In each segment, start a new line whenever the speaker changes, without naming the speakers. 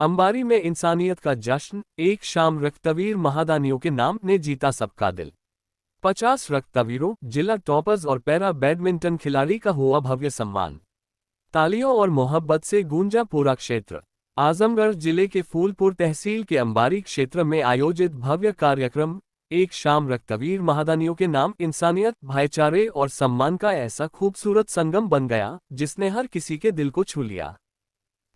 अंबारी में इंसानियत का जश्न, एक शाम रक्तवीर महादानियों के नाम ने जीता सबका दिल। 50 रक्तवीरों, जिला टॉपर्स और पैरा बैडमिंटन खिलाड़ी का हुआ भव्य सम्मान। तालियों और मोहब्बत से गूंजा पूरा क्षेत्र। आजमगढ़ जिले के फूलपुर तहसील के अंबारी क्षेत्र में आयोजित भव्य कार्यक्रम, एक शाम रक्तवीर महादानियों के नाम इंसानियत, भाईचारे और सम्मान का ऐसा खूबसूरत संगम बन गया, जिसने हर किसी के दिल को छू लिया।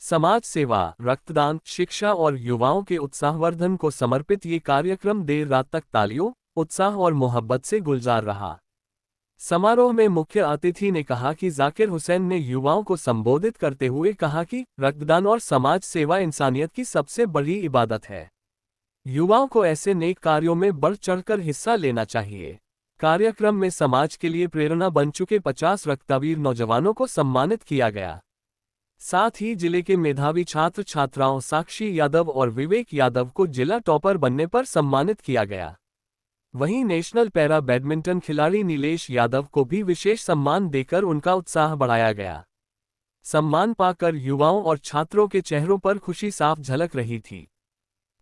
समाज सेवा, रक्तदान, शिक्षा और युवाओं के उत्साहवर्धन को समर्पित ये कार्यक्रम देर रात तक तालियों, उत्साह और मोहब्बत से गुलजार रहा। समारोह में मुख्य अतिथि ने कहा कि जाकिर हुसैन ने युवाओं को संबोधित करते हुए कहा कि रक्तदान और समाज सेवा इंसानियत की सबसे बड़ी इबादत है। युवाओं को ऐसे नेक कार्यों में बढ़ चढ़कर हिस्सा लेना चाहिए। कार्यक्रम में समाज के लिए प्रेरणा बन चुके 50 रक्तवीर नौजवानों को सम्मानित किया गया। साथ ही जिले के मेधावी छात्र छात्राओं साक्षी यादव और विवेक यादव को जिला टॉपर बनने पर सम्मानित किया गया। वहीं नेशनल पैरा बैडमिंटन खिलाड़ी नीलेश यादव को भी विशेष सम्मान देकर उनका उत्साह बढ़ाया गया। सम्मान पाकर युवाओं और छात्रों के चेहरों पर खुशी साफ झलक रही थी।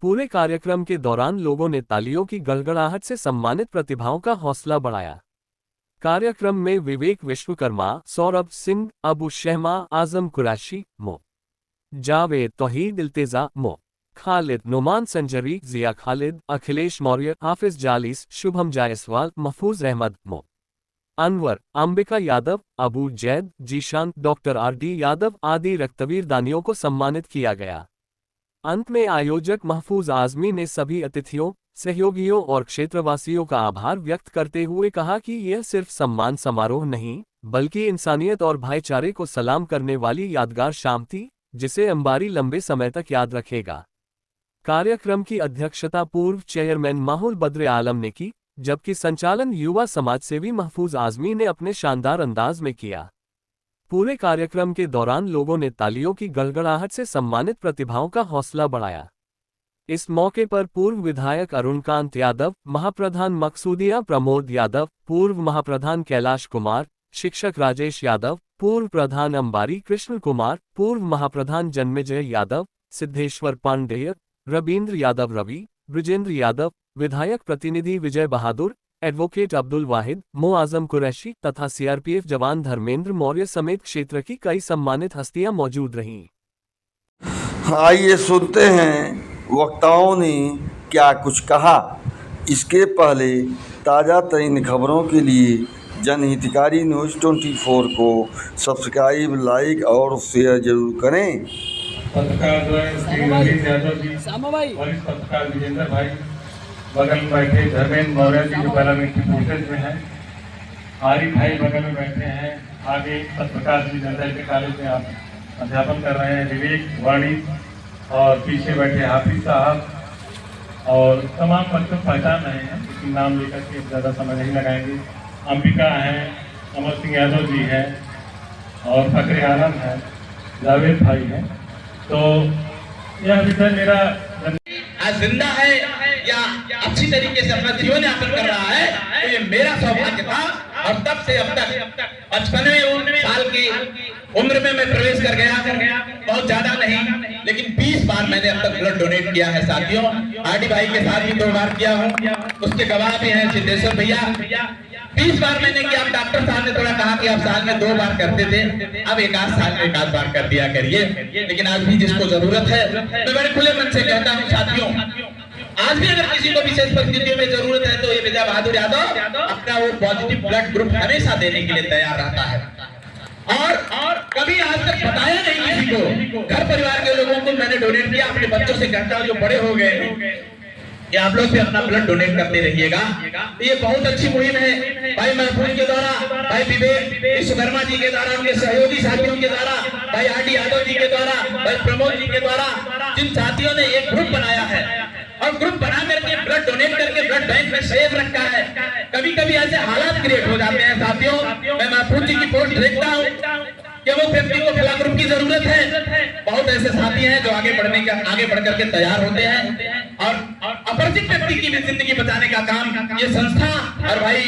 पूरे कार्यक्रम के दौरान लोगों ने तालियों की गड़गड़ाहट से सम्मानित प्रतिभाओं का हौसला बढ़ाया। कार्यक्रम में विवेक विश्वकर्मा, सौरभ सिंह, अबू शहमा, आजम कुरैशी, मो जावेद, तौहीद इल्तिजा, मो खालिद, नुमान संजरी, जिया खालिद, अखिलेश मौर्य, हाफिज जालिस, शुभम जायसवाल, महफूज अहमद, मो अनवर, अंबिका यादव, अबू जैद, जीशान, डॉक्टर आर.डी. यादव आदि रक्तवीर दानियों को सम्मानित किया गया। अंत में आयोजक महफूज आजमी ने सभी अतिथियों, सहयोगियों और क्षेत्रवासियों का आभार व्यक्त करते हुए कहा कि यह सिर्फ सम्मान समारोह नहीं, बल्कि इंसानियत और भाईचारे को सलाम करने वाली यादगार शाम थी, जिसे अंबारी लंबे समय तक याद रखेगा। कार्यक्रम की अध्यक्षता पूर्व चेयरमैन माहुल बद्र आलम ने की, जबकि संचालन युवा समाजसेवी महफूज आजमी ने अपने शानदार अंदाज में किया। पूरे कार्यक्रम के दौरान लोगों ने तालियों की गड़गड़ाहट से सम्मानित प्रतिभाओं का हौसला बढ़ाया। इस मौके पर पूर्व विधायक अरुणकांत यादव, महाप्रधान मकसूदिया प्रमोद यादव, पूर्व महाप्रधान कैलाश कुमार, शिक्षक राजेश यादव, पूर्व प्रधान अंबारी कृष्ण कुमार, पूर्व महाप्रधान जन्मेजय यादव, सिद्धेश्वर पांडेय, रवींद्र यादव रवि, ब्रिजेंद्र यादव, विधायक प्रतिनिधि विजय बहादुर, एडवोकेट अब्दुल वाहिद, मो आजम कुरैशी तथा सीआरपीएफ जवान धर्मेंद्र मौर्य समेत क्षेत्र की कई सम्मानित हस्तियां मौजूद रहीं।
आइए सुनते हैं वक्ताओं ने क्या कुछ कहा। इसके पहले ताज़ा तरीन खबरों के लिए जनहितकारी न्यूज़ 24 को सब्सक्राइब, लाइक और शेयर जरूर करें।
पत्रकार श्री रवींद्र यादव जी, वरिष्ठ पत्रकार विजेंद्र भाई, बगल में बैठे धर्मेंद्र मौर्य जी जो पार्लियामेंट्री फोर्सेज में हैं, आरिफ भाई बगल में बैठे हैं, आगे पत्रकार श्री जनता के कॉलेज में आप अध्यापन कर रहे हैं, विवेक वाणी, और पीछे बैठे हाफिज साहब और तमाम बच्चों पहचान रहे हैं, लेकिन नाम लेकर के ज़्यादा समय नहीं लगाएंगे। अंबिका हैं, अमर सिंह यादव जी हैं और फखरे आलम हैं, जावेद भाई हैं। तो यह विषय मेरा
आज जिंदा है या अच्छी तरीके से अपना जीवन यापन कर रहा है, तो ये मेरा सौभाग्य था। और तब से अब तक 55 साल की उम्र में मैं प्रवेश कर गया, बहुत ज्यादा नहीं, लेकिन 20 बार मैंने अब तक ब्लड डोनेट किया है साथियों। आरडी भाई के साथ भी 2 बार किया हूँ, उसके गवाह भी हैं सिद्धेश्वर भैया। 20 बार मैंने किया। अब डॉक्टर साहब ने थोड़ा कहा कि आप साल में 2 बार करते थे, अब 1 आध साल में 1 आध बार कर दिया करिए, लेकिन आज भी जिसको जरूरत है, मैं बड़े खुले मन से कहता हूँ साथियों, आज भी अगर किसी को विशेष परिस्थितियों में जरूरत है तो ये विजय बहादुर यादव अपना वो पॉजिटिव ब्लड ग्रुप हमेशा देने के लिए तैयार रहता है। और कभी आज तक बताया नहीं किसी को। घर परिवार के लोगों को मैंने डोनेट किया, अपने बच्चों से कहता हूँ जो बड़े हो गए कि आप लोग भी अपना ब्लड डोनेट करते रहिएगा। ये बहुत अच्छी मुहिम है भाई महफूज के द्वारा, भाई विवेक विश्वकर्मा जी के द्वारा, उनके सहयोगी साथियों के द्वारा, भाई आर.डी. यादव जी के द्वारा, भाई प्रमोद जी के द्वारा, जिन साथियों ने एक ग्रुप बनाया है और ग्रुप बना करके ब्लड डोनेट करके ब्लड बैंक में सेव रखा है। कभी कभी ऐसे हालात क्रिएट हो जाते हैं साथियों, मैं महफूज जी की पोस्ट देखता हूँ कि वो व्यक्ति को ब्लड ग्रुप की जरूरत है। बहुत ऐसे साथी हैं जो आगे बढ़ करके तैयार होते हैं और अपरिचित व्यक्ति की भी जिंदगी बचाने का काम ये संस्था और भाई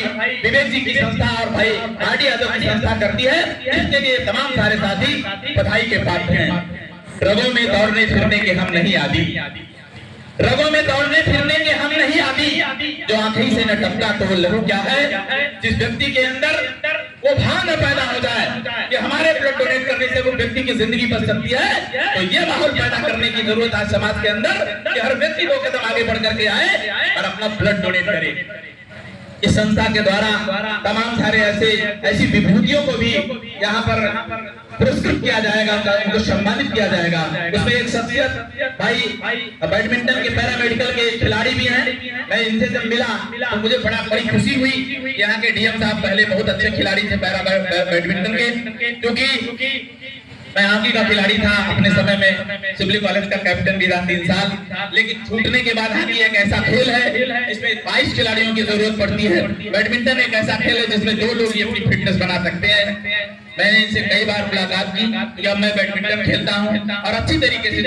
विवेक जी की संस्था और भाई आर.डी. यादव की संस्था करती है। इसके लिए तमाम सारे साथी बधाई के पात्र हैं। रगों में दौड़ने फिरने के हम नहीं आदी, रगों में दौड़ने फिरने के हम नहीं आदी। जो आंखें से न टपका तो वो लहू क्या है। जिस व्यक्ति के अंदर वो भाव न पैदा हो जाए कि हमारे ब्लड डोनेट करने से वो व्यक्ति की जिंदगी बच सकती है, तो ये माहौल पैदा करने की जरूरत है समाज के अंदर कि हर व्यक्ति 2 कदम आगे बढ़ करके आए और अपना ब्लड डोनेट करे। इस संस्था के द्वारा तमाम सारे ऐसी विभूतियों को भी यहाँ पर पुरस्कृत किया जाएगा, उनको सम्मानित किया जाएगा। उसमें एक शख्सियत भाई बैडमिंटन के पैरामेडिकल के खिलाड़ी भी हैं। मैं इनसे जब मिला तो मुझे बड़ी खुशी हुई। यहाँ के डीएम साहब पहले बहुत अच्छे खिलाड़ी थे बैडमिंटन के, क्योंकि मैं हॉकी का खिलाड़ी था अपने समय में, सिवली कॉलेज का कैप्टन भी रहा 3 साल। लेकिन छूटने के बाद हॉकी एक ऐसा खेल है इसमें 22 खिलाड़ियों की जरूरत पड़ती है। बैडमिंटन एक ऐसा खेल है जिसमें 2 लोग ही अपनी फिटनेस बना सकते हैं। मैंने इनसे कई बार मुलाकात की कि अब मैं बैडमिंटन खेलता हूं और अच्छी तरीके से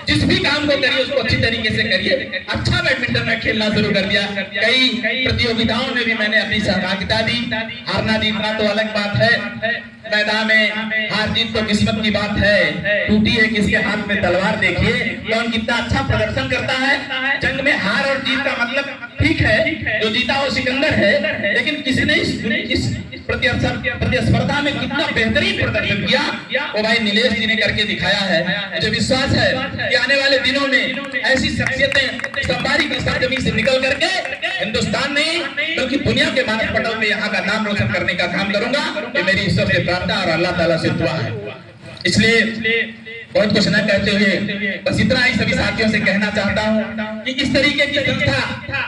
जिस भी काम को करिए उसको अच्छी तरीके से करिए। अच्छा बैडमिंटन में खेलना शुरू कर दिया। कई प्रतियोगिताओं में भी मैंने अपनी सहभागिता दी। हारना जीतना तो अलग बात है, मैदान में हार जीत तो किस्मत की बात है। टूटी है किसके हाथ में तलवार, देखिए कौन कितना अच्छा प्रदर्शन करता है। जंग में हार और जीत का मतलब ठीक है, जो जीता वो सिकंदर है, लेकिन किसने इस प्रतिस्पर्धा में कितना बेहतरीन प्रदर्शन किया वो भाई नीलेश जी ने करके दिखाया है। मुझे विश्वास है कि आने वाले दिनों में ऐसी शख्सियतें संबारी की सरजमी से निकल करके हिंदुस्तान नहीं बल्कि दुनिया के मानव पटल में यहाँ का नाम रोशन करने का काम करूंगा। ये मेरी ईश्वर से प्रार्थना और अल्लाह ताला से दुआ है। इसलिए बहुत कुछ न कहते हुए बस इतना ही सभी साथियों से कहना चाहता हूँ कि इस तरीके की संस्था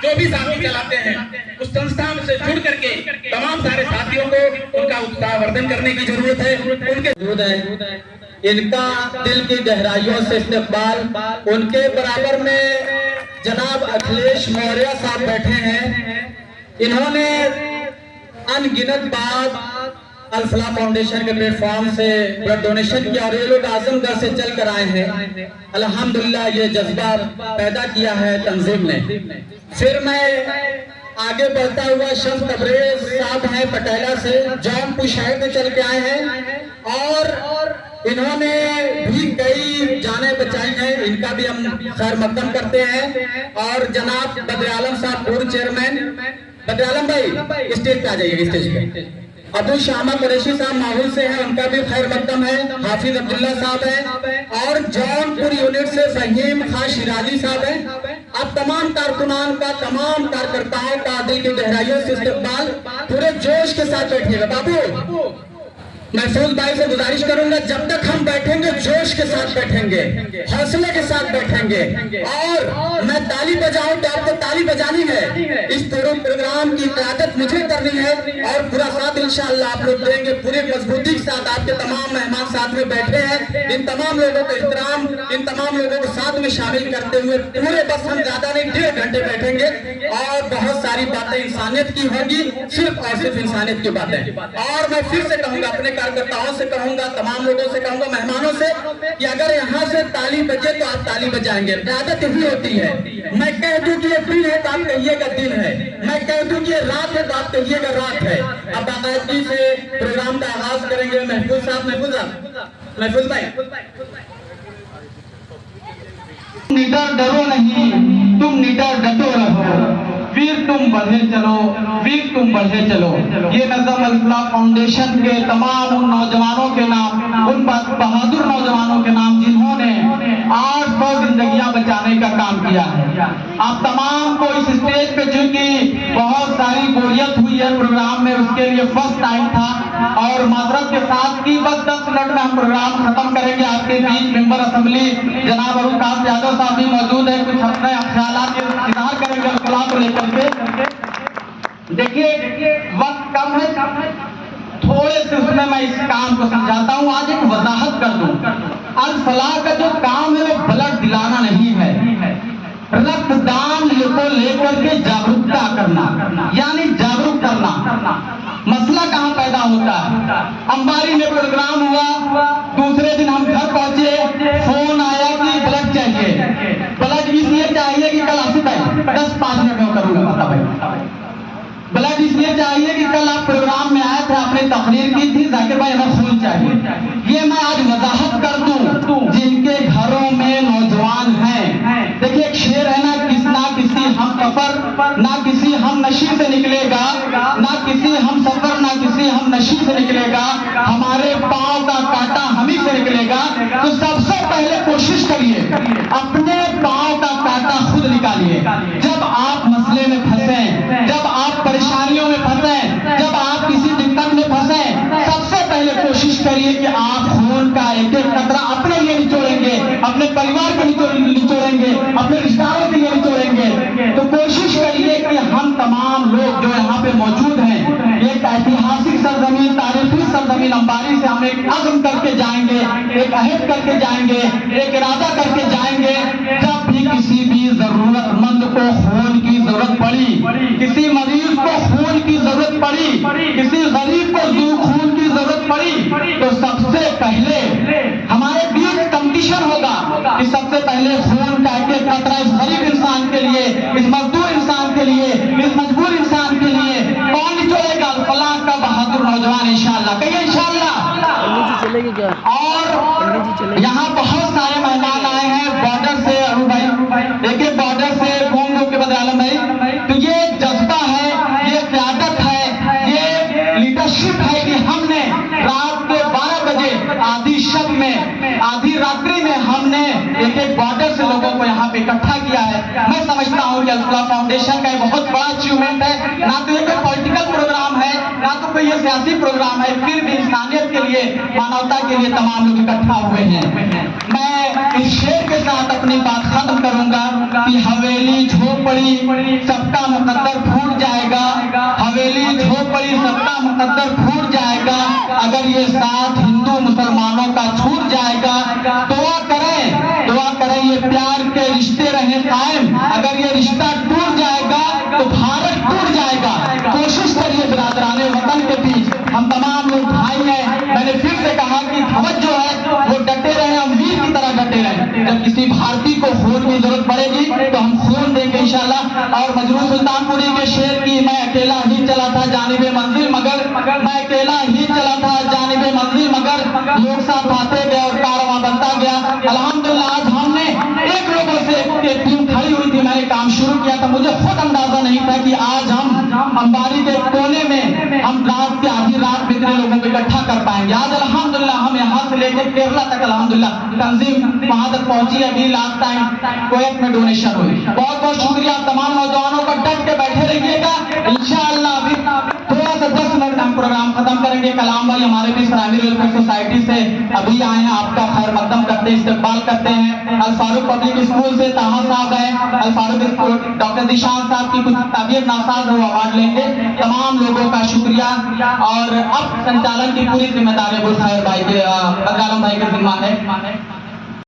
जो भी साथी चलाते हैं उस संस्था से जुड़ करके तमाम सारे साथियों को उनका उत्साहवर्धन करने की जरूरत है। उनके
इनका दिल की गहराइयों से इस्तकबाल। उनके बराबर में जनाब अखिलेश मौर्य साहब बैठे हैं। इन्होंने अनगिनत बार अल-फलाह फाउंडेशन के प्लेटफॉर्म से ब्लड डोनेशन किया और ये लोग आजमगढ़ से चल कर आए हैं। अल्हम्दुलिल्लाह ये जज्बा पैदा किया है तंजीम ने। फिर मैं आगे बढ़ता हुआ शम्स तबरेज साहब हैं पटेला से, जौनपुर शहर से चल के आए हैं और इन्होंने भी कई जाने बचाई हैं। इनका भी हम खैर मकदम करते हैं। और जनाब बदर आलम साहब पूर्व चेयरमैन, बदर आलम भाई स्टेज पे आ जाइए, स्टेज पे। अबू शामा कुरैशी साहब माहौल से हैं, उनका भी खैर मकदम है। हाफिज अब्दुल्ला साहब हैं और जौनपुर यूनिट से फहीम खान शिराजी साहब हैं। अब तमाम कारकुनान का, तमाम कार्यकर्ताओं का दिल की गहराइयों से इस्तकबाल। पूरे जोश के साथ बैठिएगा। बाबू महफूज भाई से गुजारिश करूंगा, जब तक हम बैठेंगे जोश के साथ बैठेंगे, हौसले के साथ बैठेंगे और मैं ताली बजाऊं तो आपको ताली बजानी है। इस पूरे प्रोग्राम की क़यादत मुझे करनी है और पूरा साथ इंशाअल्लाह आप लोग देंगे। पूरे मजबूती के साथ आपके तमाम मेहमान साथ में बैठे हैं। इन तमाम लोगों को एहतराम, इन तमाम लोगों को साथ में शामिल करते हुए पूरे बस हम ज्यादा नहीं 1.5 घंटे बैठेंगे और बहुत सारी बातें इंसानियत की होंगी, सिर्फ और सिर्फ इंसानियत की बातें। और मैं फिर से कहूंगा, अपने कार्यकर्ताओं से कहूंगा, तमाम लोगों से कहूंगा, मेहमानों से कि अगर यहाँ से ताली बजे तो आप ताली बजाएंगे। आदत यही होती है, मैं कह दूं कि ये दिन है तो आप कहिएगा दिन है, मैं कह दूं कि ये रात है तो आप कहिएगा रात है। अब बाकायदगी से प्रोग्राम का आगाज करेंगे। महफूज साहब, महफूज भाई,
निडर डरो नहीं, तुम निडर डटो रहो, वीर तुम बढ़े चलो, वीर तुम बढ़े चलो। ये नज़म अल-फलाह फाउंडेशन के तमाम उन नौजवानों के नाम, उन बहादुर नौजवानों के नाम जिन्होंने 800 जिंदगियां बचाने का काम किया है। आप तमाम को इस स्टेज पे चूंकि बहुत सारी बोरियत हुई है प्रोग्राम में, उसके लिए फर्स्ट टाइम था और माजरत के साथ की बस 10 मिनट में हम प्रोग्राम खत्म करेंगे। आपके बीच मेंबर असेंबली जनाब अरुण काश यादव साहब भी मौजूद है, कुछ अपने ख्यालात इजहार करेंगे अल-फलाह को लेकर के। देखिए वक्त कम है, थोड़े से उसमें मैं इस काम को समझाता हूँ। आज एक वजाहत कर दूं, अल-फलाह का जो काम है वो ब्लड दिलाना नहीं है, रक्तदान को लेकर के जागरूकता करना, यानी जागरूक करना। मसला कहाँ पैदा होता है, अंबारी में प्रोग्राम हुआ, दूसरे दिन हम घर पहुंचे, फोन आया कि ब्लड चाहिए। ब्लड इसलिए चाहिए कि कल आसिफ भाई 10-5 मिनट में करूंगा, ब्लड इसलिए चाहिए कि कल आप प्रोग्राम में आए थे, अपनी तकरीर की थी, जाकिर भाई हमें खून चाहिए। ये मैं आज वजाहत कर दूं, जिनके घरों में नौजवान हैं, देखिए एक शेर है ना किसी हम सफर ना किसी हम नशी से निकलेगा, ना किसी हम सफर ना किसी हम नशी से निकलेगा, हमारे पांव का कांटा हम ही से निकलेगा। तो सबसे पहले कोशिश करिए अपने पांव का कांटा खुद निकालिए। जब आप मसले में फंसे, जब आप परेशानियों में फंसे, जब आप किसी दिक्कत में फंसे, सबसे पहले कोशिश करिए कि आप खून का एक एक कतरा अपने लिए निचोड़ेंगे, अपने परिवार के निचोड़ेंगे, अपने रिश्तेदारों के लिए निचोड़ेंगे। तो कोशिश करिए कि हम तमाम लोग जो यहाँ पे मौजूद हैं, एक ऐतिहासिक सरजमीन, तारीखी सरजमीन अंबारी से हम एक अज़्म करके जाएंगे, एक अहद करके जाएंगे, एक इरादा करके जाएंगे। जब भी किसी भी जरूरतमंद को खून की जरूरत पड़ी, किसी मरीज को खून की जरूरत पड़ी, किसी गरीब को खून की जरूरत पड़ी, तो सबसे पहले हमारे बीच कंपटीशन होगा कि सबसे पहले खून का एक कतरा इस गरीब इंसान के लिए, इस मजदूर इंसान के लिए, इस मजबूर इंसान के लिए कौन निचोड़ेगा? फलां का बहादुर नौजवान इंशाअल्लाह, कहिए इंशाअल्लाह। और यहाँ बहुत सारे मेहमान आए हैं बॉर्डर से, अरू भाई एक एक बॉर्डर से घूम के बदले आलम भाई। तो ये जज्बा है, ये क़यादत है, ये लीडरशिप है कि हमने रात के 12 बजे आधी शब में, आधी रात्रि में हमने एक एक बॉर्डर से लोगों को यहाँ पे इकट्ठा किया है। मैं समझता हूँ कि अल-फलाह फाउंडेशन का एक बहुत बड़ा अचीवमेंट है। ना तो ये कोई पॉलिटिकल प्रोग्राम है, ना तो कोई ये सियासी प्रोग्राम है, फिर भी इंसानियत के लिए, मानवता के लिए तमाम लोग इकट्ठा हुए हैं। मैं इस शेर के साथ अपनी बात खत्म करूंगा कि हवेली झोपड़ी सबका मुकद्दर फूट जाएगा, हवेली झोपड़ी सबका मुकद्दर फूट जाएगा, अगर ये साथ हिंदू मुसलमानों का छूट जाएगा। दुआ करें ये प्यार के रिश्ते रहे कायम, अगर ये रिश्ता टूट जाएगा तो भारत टूट जाएगा। कोशिश करिए बिरादराने वतन के बीच हम तमाम लोग भाई हैं। मैंने फिर से कहा कि हमत जो है वो डटे रहे, हम वीर की तरह डटे रहे। जब किसी भारतीय को खून की जरूरत पड़ेगी तो हम खून देंगे इंशाल्लाह। और मजरूर सुल्तानपुरी के शेर की, मैं अकेला ही चला था जानिबे मंजिल मगर, मैं अकेला ही चला था जानिबे मंजिल मगर, लोग साथ आते गए और कारवां बनता गया। अल्हम्दुलिल्लाह आज हमने एक लोगों से एक टीम खड़ी हुई थी, मैंने काम शुरू किया था, मुझे खुद अंदाजा नहीं था कि आज हम अंबारी के कोने में हम रात के आधी रात में इतने लोगों को इकट्ठा कर पाएंगे। आज अल्हम्दुलिल्लाह हम यहाँ से लेकर केरला तक अल्हम्दुलिल्लाह तंजीम वहां तक पहुंची। अभी लास्ट टाइम कुवैत में डोनेशन हुई। बहुत बहुत शुक्रिया तमाम नौजवानों का, डट के बैठे रहिएगा इंशाअल्लाह। अभी थोड़ा सा 10 मिनट हम प्रोग्राम खत्म करेंगे। कलाम भाई हमारे भी इस्लामी वेलफेयर सोसाइटी से अभी आए हैं, आपका खैर मकदम करते हैं, इस्तेकबाल करते हैं। अल फारूक पब्लिक स्कूल से ताहा साहब हैं, अल फारूक स्कूल डॉक्टर दिशान साहब की कुछ तबीयत नासाज हो, अवार्ड लेंगे। तमाम लोगों का शुक्रिया। और अब संचालन की पूरी जिम्मेदारी अबुल खैर भाई के, बदर आलम भाई के जिम्मा है।